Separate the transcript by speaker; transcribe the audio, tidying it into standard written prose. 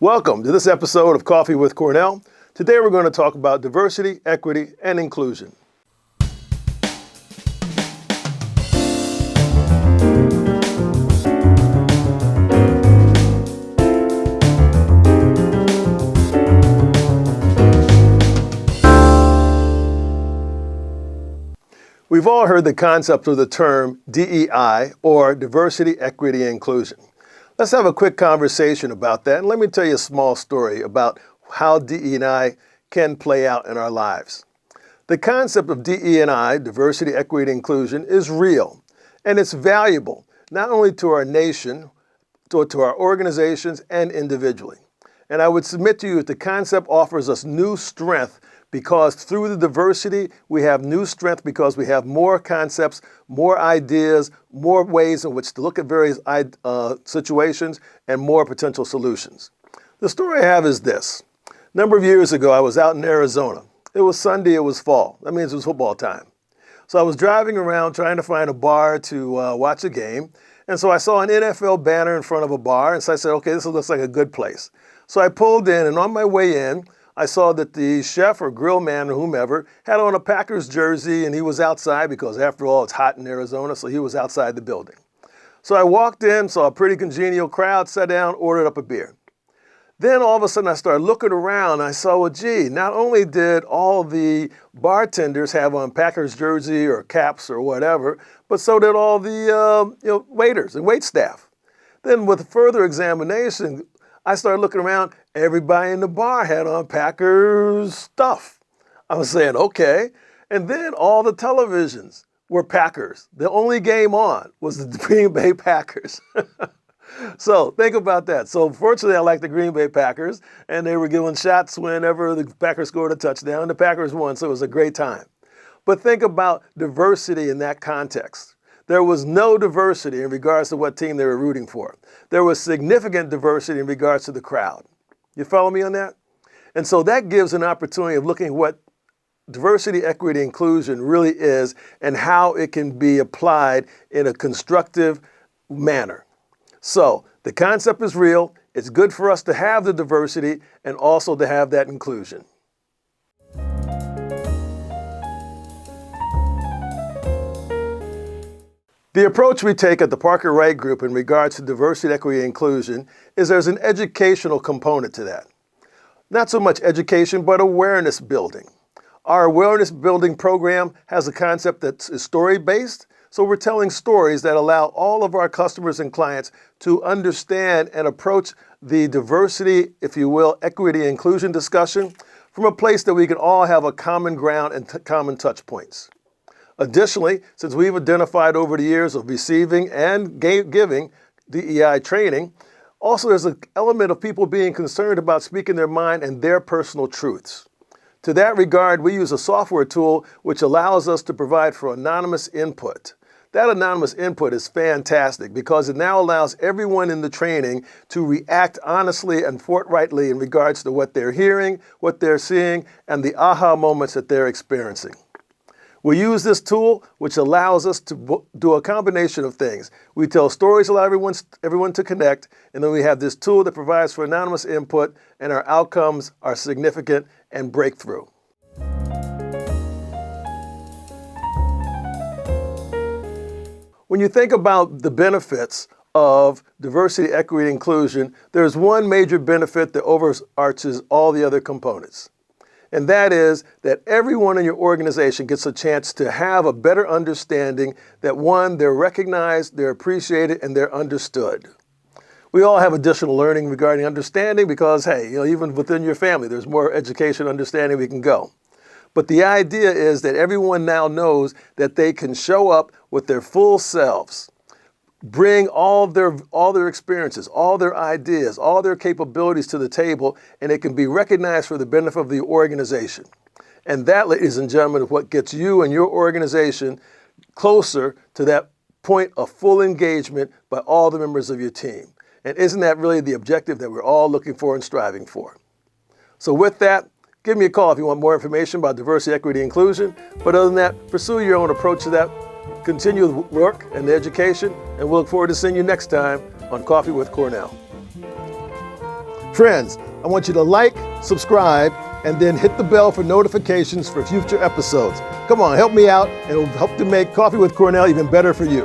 Speaker 1: Welcome to this episode of Coffee with Cornell. Today we're going to talk about diversity, equity, and inclusion. We've all heard the concept of the term DEI, or diversity, equity, and inclusion. Let's have a quick conversation about that, and let me tell you a small story about how DE&I can play out in our lives. The concept of DE&I, diversity, equity, and inclusion, is real, and it's valuable, not only to our nation, but to our organizations and individually. And I would submit to you that the concept offers us new strength because through the diversity, we have new strength because we have more concepts, more ideas, more ways in which to look at various situations, and more potential solutions. The story I have is this. A number of years ago, I was out in Arizona. It was Sunday, it was fall. That means it was football time. So I was driving around trying to find a bar to watch a game. And so I saw an NFL banner in front of a bar, and so I said, okay, this looks like a good place. So I pulled in, and on my way in, I saw that the chef or grill man or whomever had on a Packers jersey, and he was outside because, after all, it's hot in Arizona, so he was outside the building. So I walked in, saw a pretty congenial crowd, sat down, ordered up a beer. Then all of a sudden I started looking around, and I saw, well, gee, not only did all the bartenders have on Packers jersey or caps or whatever, but so did all the waiters and wait staff. Then with further examination, I started looking around. Everybody in the bar had on Packers stuff. I was saying, okay. And then all the televisions were Packers. The only game on was the Green Bay Packers. So think about that. So fortunately, I like the Green Bay Packers, and they were giving shots whenever the Packers scored a touchdown. The Packers won, so it was a great time. But think about diversity in that context. There was no diversity in regards to what team they were rooting for. There was significant diversity in regards to the crowd. You follow me on that? And so that gives an opportunity of looking at what diversity, equity, inclusion really is and how it can be applied in a constructive manner. So the concept is real. It's good for us to have the diversity and also to have that inclusion. The approach we take at the Parker Wright Group in regards to diversity, equity, and inclusion is there's an educational component to that. Not so much education, but awareness building. Our awareness building program has a concept that's story-based, so we're telling stories that allow all of our customers and clients to understand and approach the diversity, if you will, equity, and inclusion discussion from a place that we can all have a common ground and common touch points. Additionally, since we've identified over the years of receiving and giving DEI training, also there's an element of people being concerned about speaking their mind and their personal truths. To that regard, we use a software tool which allows us to provide for anonymous input. That anonymous input is fantastic because it now allows everyone in the training to react honestly and forthrightly in regards to what they're hearing, what they're seeing, and the aha moments that they're experiencing. We use this tool, which allows us to do a combination of things. We tell stories, allow everyone to connect, and then we have this tool that provides for anonymous input, and our outcomes are significant and breakthrough. When you think about the benefits of diversity, equity, and inclusion, there's one major benefit that overarches all the other components. And that is that everyone in your organization gets a chance to have a better understanding that, one, they're recognized, they're appreciated, and they're understood. We all have additional learning regarding understanding because, hey, even within your family, there's more education, understanding we can go. But the idea is that everyone now knows that they can show up with their full selves, bring all their experiences, all their ideas, all their capabilities to the table, and it can be recognized for the benefit of the organization. And that, ladies and gentlemen, is what gets you and your organization closer to that point of full engagement by all the members of your team. And isn't that really the objective that we're all looking for and striving for? So with that, give me a call if you want more information about diversity, equity, and inclusion. But other than that, pursue your own approach to that. Continue the work and the education, and we'll look forward to seeing you next time on Coffee with Cornell. Friends, I want you to like, subscribe, and then hit the bell for notifications for future episodes. Come on, help me out, and it will help to make Coffee with Cornell even better for you.